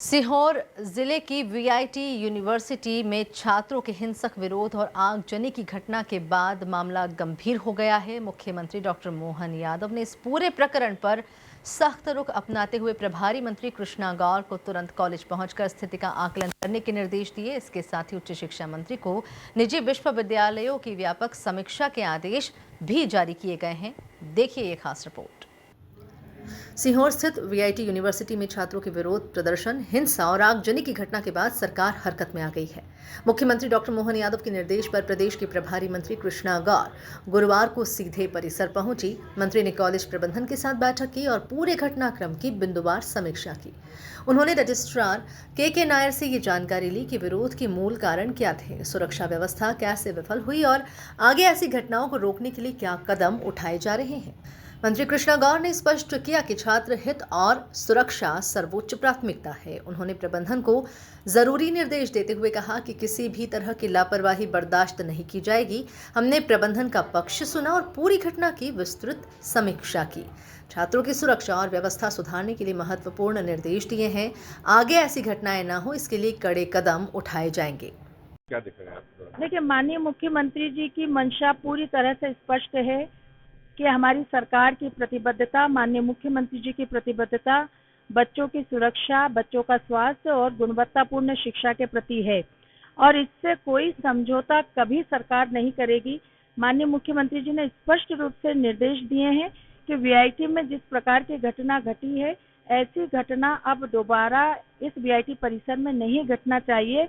सीहोर जिले की VIT university में छात्रों के हिंसक विरोध और आगजनी की घटना के बाद मामला गंभीर हो गया है। मुख्यमंत्री डॉक्टर मोहन यादव ने इस पूरे प्रकरण पर सख्त रुख अपनाते हुए प्रभारी मंत्री कृष्णा गौर को तुरंत कॉलेज पहुंचकर स्थिति का आकलन करने के निर्देश दिए। इसके साथ ही उच्च शिक्षा मंत्री को निजी विश्वविद्यालयों की व्यापक समीक्षा के आदेश भी जारी किए गए हैं। देखिए ये खास रिपोर्ट। सीहोर स्थित वीआईटी यूनिवर्सिटी में छात्रों के विरोध प्रदर्शन, हिंसा और आगजनी की घटना के बाद सरकार हरकत में आ गई है। मुख्यमंत्री डॉक्टर मोहन यादव के निर्देश पर प्रदेश के प्रभारी मंत्री कृष्णा गौर गुरुवार को सीधे परिसर पहुंची। मंत्री ने कॉलेज प्रबंधन के साथ बैठक की और पूरे घटनाक्रम की बिंदुवार समीक्षा की। उन्होंने रजिस्ट्रार के नायर से ये जानकारी ली कि विरोध के मूल कारण क्या थे, सुरक्षा व्यवस्था कैसे विफल हुई और आगे ऐसी घटनाओं को रोकने के लिए क्या कदम उठाए जा रहे हैं। मंत्री कृष्णा गौर ने स्पष्ट किया कि छात्र हित और सुरक्षा सर्वोच्च प्राथमिकता है। उन्होंने प्रबंधन को जरूरी निर्देश देते हुए कहा कि किसी भी तरह की लापरवाही बर्दाश्त नहीं की जाएगी। हमने प्रबंधन का पक्ष सुना और पूरी घटना की विस्तृत समीक्षा की। छात्रों की सुरक्षा और व्यवस्था सुधारने के लिए महत्वपूर्ण निर्देश दिए हैं। आगे ऐसी घटनाएं न हो, इसके लिए कड़े कदम उठाए जाएंगे। क्या दिख रहा है आपको? देखिए, माननीय मुख्यमंत्री जी की मंशा पूरी तरह से स्पष्ट है कि हमारी सरकार की प्रतिबद्धता, माननीय मुख्यमंत्री जी की प्रतिबद्धता बच्चों की सुरक्षा, बच्चों का स्वास्थ्य और गुणवत्तापूर्ण शिक्षा के प्रति है और इससे कोई समझौता कभी सरकार नहीं करेगी। माननीय मुख्यमंत्री जी ने स्पष्ट रूप से निर्देश दिए हैं कि वीआईटी में जिस प्रकार की घटना घटी है, ऐसी घटना अब दोबारा इस वीआईटी परिसर में नहीं घटना चाहिए।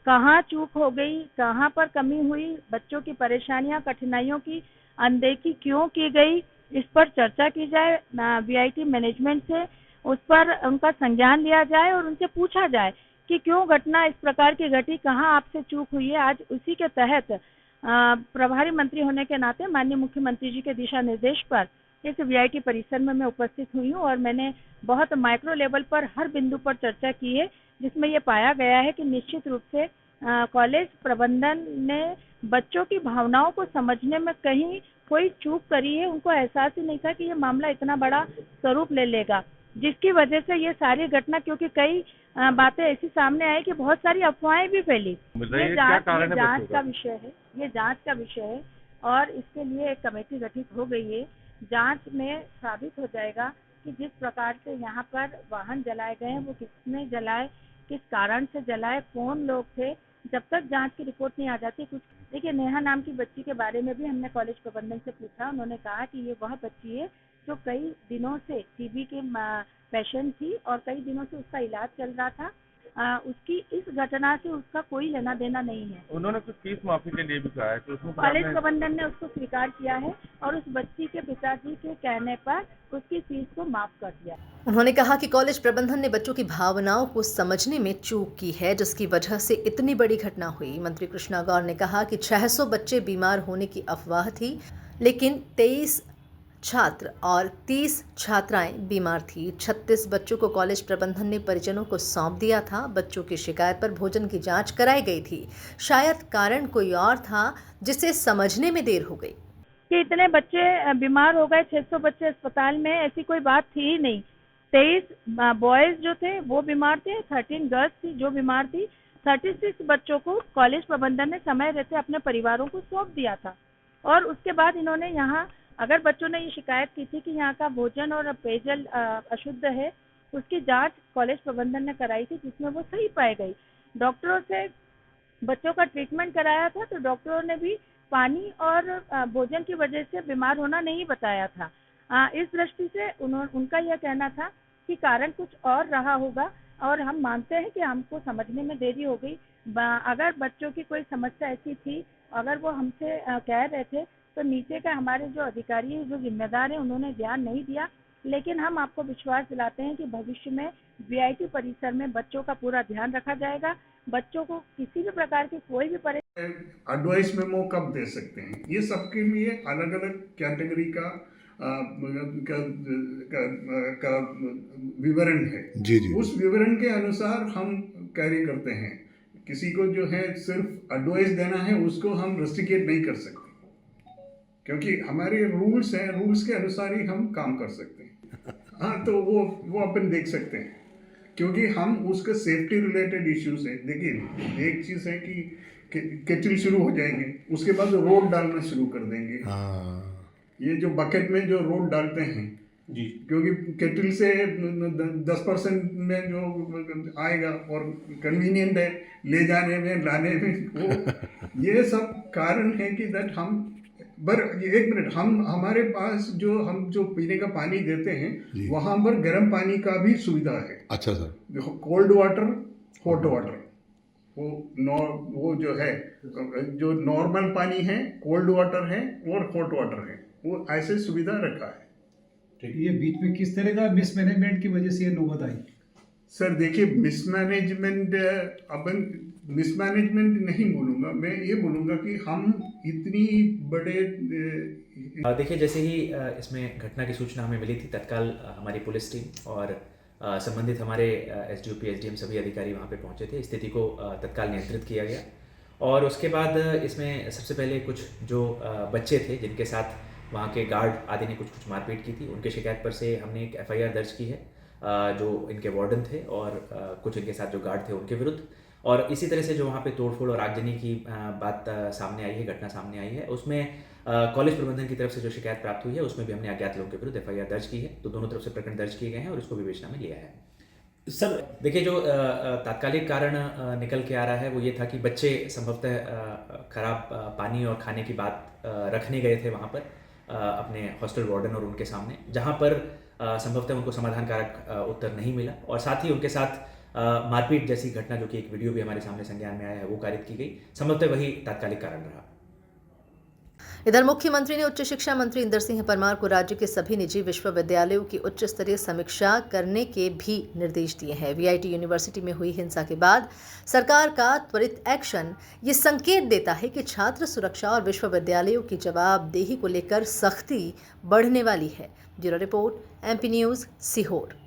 कहाँ चूक हो गई, कहाँ पर कमी हुई, बच्चों की परेशानियां, कठिनाइयों की अनदेखी क्यों की गई, इस पर चर्चा की जाए। वीआईटी मैनेजमेंट से उस पर उनका संज्ञान लिया जाए और उनसे पूछा जाए कि क्यों घटना इस प्रकार की घटी, कहाँ आपसे चूक हुई है। आज उसी के तहत प्रभारी मंत्री होने के नाते माननीय मुख्यमंत्री जी के दिशा निर्देश पर इस वीआईटी परिसर में मैं उपस्थित हुई हूँ और मैंने बहुत माइक्रो लेवल पर हर बिंदु पर चर्चा की है, जिसमें ये पाया गया है कि निश्चित रूप से कॉलेज प्रबंधन ने बच्चों की भावनाओं को समझने में कहीं कोई चूक करी है। उनको एहसास ही नहीं था कि ये मामला इतना बड़ा स्वरूप ले लेगा, जिसकी वजह से ये सारी घटना, क्योंकि कई बातें ऐसी सामने आई कि बहुत सारी अफवाहें भी फैली। ये जांच का विषय है, ये जांच का विषय है और इसके लिए एक कमेटी गठित हो गई है। जांच में साबित हो जाएगा कि जिस प्रकार से यहाँ पर वाहन जलाए गए हैं, वो किसने जलाए, किस कारण से जलाए, कौन लोग थे। जब तक जांच की रिपोर्ट नहीं आ जाती कुछ। देखिए, नेहा नाम की बच्ची के बारे में भी हमने कॉलेज प्रबंधन से पूछा। उन्होंने कहा कि ये वह बच्ची है जो कई दिनों से टीबी के पेशेंट थी और कई दिनों से उसका इलाज चल रहा था। उसकी इस घटना से उसका कोई लेना देना नहीं है। उन्होंने कुछ फीस माफी के लिए भी कहा है, तो उसमें कॉलेज प्रबंधन ने उसको स्वीकार किया है और उस बच्ची के पिताजी के कहने पर उसकी फीस को माफ कर दिया। उन्होंने कहा कि कॉलेज प्रबंधन ने बच्चों की भावनाओं को समझने में चूक की है, जिसकी वजह से इतनी बड़ी घटना हुई। मंत्री कृष्णा गौर ने कहा कि 600 बच्चे बीमार होने की अफवाह थी, लेकिन 23 छात्र और 30 छात्राएं बीमार थी। 36 बच्चों को कॉलेज प्रबंधन ने परिजनों को सौंप दिया था। बच्चों की शिकायत पर भोजन की जांच कराई गई थी। शायद कारण कोई और था, जिसे समझने में देर हो गई कि इतने बच्चे बीमार हो गए। 600 बच्चे अस्पताल में, ऐसी कोई बात थी ही नहीं। 23 बॉयज जो थे वो बीमार थे, 13 गर्ल्स थी जो बीमार थी। 36 बच्चों को कॉलेज प्रबंधन ने समय रहते अपने परिवारों को सौंप दिया था और उसके बाद इन्होंने यहाँ, अगर बच्चों ने ये शिकायत की थी कि यहाँ का भोजन और पेयजल अशुद्ध है, उसकी जांच कॉलेज प्रबंधन ने कराई थी, जिसमें वो सही पाई गई। डॉक्टरों से बच्चों का ट्रीटमेंट कराया था तो डॉक्टरों ने भी पानी और भोजन की वजह से बीमार होना नहीं बताया था। इस दृष्टि से उनका यह कहना था कि कारण कुछ और रहा होगा और हम मानते हैं कि हमको समझने में देरी हो गई। अगर बच्चों की कोई समस्या ऐसी थी, अगर वो हमसे कह रहे थे, तो नीचे का हमारे जो अधिकारी जो जिम्मेदार हैं उन्होंने ध्यान नहीं दिया। लेकिन हम आपको विश्वास दिलाते हैं कि भविष्य में वीआईटी परिसर में बच्चों का पूरा ध्यान रखा जाएगा। बच्चों को किसी भी प्रकार की कोई भी एडवाइस मेमो कब दे सकते हैं, ये सबके लिए अलग अलग कैटेगरी का विवरण है। जी जी। उस विवरण के अनुसार हम कार्य करते हैं। किसी को जो है सिर्फ एडवाइस देना है, उसको हम रेस्ट्रिकेट नहीं कर सकते, क्योंकि हमारे रूल्स हैं, रूल्स के अनुसार ही हम काम कर सकते हैं। हाँ, तो वो अपन देख सकते हैं। क्योंकि हम उसके सेफ्टी रिलेटेड इश्यूज है। देखिए एक चीज़ है कि केटल शुरू हो जाएंगे, उसके बाद रोड डालना शुरू कर देंगे। ये जो बकेट में जो रोड डालते हैं जी, क्योंकि केटल से 10% में जो आएगा और कन्वीनियंट है ले जाने में लाने में, वो ये सब कारण है कि दैट हम एक मिनट, हम हमारे पास हम जो पीने का पानी देते हैं वहाँ पर गर्म पानी का भी सुविधा है। अच्छा sir. Cold water, hot water, वो जो है जो नॉर्मल पानी है, कोल्ड वाटर है और हॉट वाटर है, वो ऐसे सुविधा रखा है। ये बीच में किस तरह का मिसमैनेजमेंट की वजह से ये नौबत आई? सर देखिए मिसमैनेजमेंट नहीं बोलूँगा, मैं ये बोलूँगा कि हम इतनी बड़े देखिए जैसे ही इसमें घटना की सूचना हमें मिली थी, तत्काल हमारी पुलिस टीम और संबंधित हमारे एसडीओपी एसडीएम सभी अधिकारी वहाँ पे पहुँचे थे। स्थिति को तत्काल नियंत्रित किया गया और उसके बाद इसमें सबसे पहले कुछ जो बच्चे थे जिनके साथ वहाँ के गार्ड आदि ने कुछ मारपीट की थी, उनके शिकायत पर से हमने एक एफआईआर दर्ज की है जो इनके वार्डन थे और कुछ इनके साथ जो गार्ड थे उनके विरुद्ध। और इसी तरह से जो वहाँ पे तोड़फोड़ और आगजनी की बात सामने आई है, घटना सामने आई है, उसमें कॉलेज प्रबंधन की तरफ से जो शिकायत प्राप्त हुई है उसमें भी हमने अज्ञात लोगों के विरुद्ध एफआईआर दर्ज की है। तो दोनों तरफ से प्रकरण दर्ज किए गए हैं और इसको विवेचना में लिया है। सर देखिए जो तात्कालिक कारण निकल के आ रहा है वो ये था कि बच्चे संभवतः खराब पानी और खाने की बात रखने गए थे वहाँ पर अपने हॉस्टल वार्डन और उनके सामने, जहाँ पर संभवतः उनको समाधानकारक उत्तर नहीं मिला और साथ ही उनके साथ मारपीट जैसी घटना, जो कि एक वीडियो भी हमारे सामने संज्ञान में आया है, वो कारित की गई। संभवतः वही तात्कालिक कारण रहा। इधर मुख्यमंत्री ने उच्च शिक्षा मंत्री इंदर सिंह परमार को राज्य के सभी निजी विश्वविद्यालयों की उच्च स्तरीय समीक्षा करने के भी निर्देश दिए हैं। वीआईटी यूनिवर्सिटी में हुई हिंसा के बाद सरकार का त्वरित एक्शन ये संकेत देता है कि छात्र सुरक्षा और विश्वविद्यालयों की जवाबदेही को लेकर सख्ती बढ़ने वाली है। Bureau report, MP news, Sehore.